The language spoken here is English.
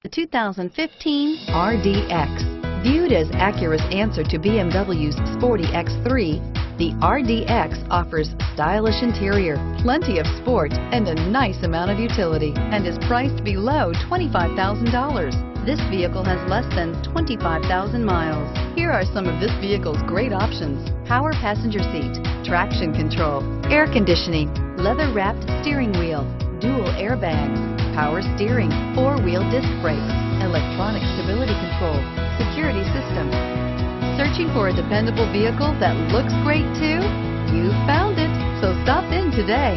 The 2015 RDX. Viewed as Acura's answer to BMW's sporty X3, the RDX offers stylish interior, plenty of sport, and a nice amount of utility, and is priced below $25,000. This vehicle has less than 25,000 miles. Here are some of this vehicle's great options: power passenger seat, traction control, air conditioning, leather-wrapped steering wheel, dual airbags, power steering, four-wheel disc brakes, electronic stability control, security system. Searching for a dependable vehicle that looks great too? You found it, so stop in today.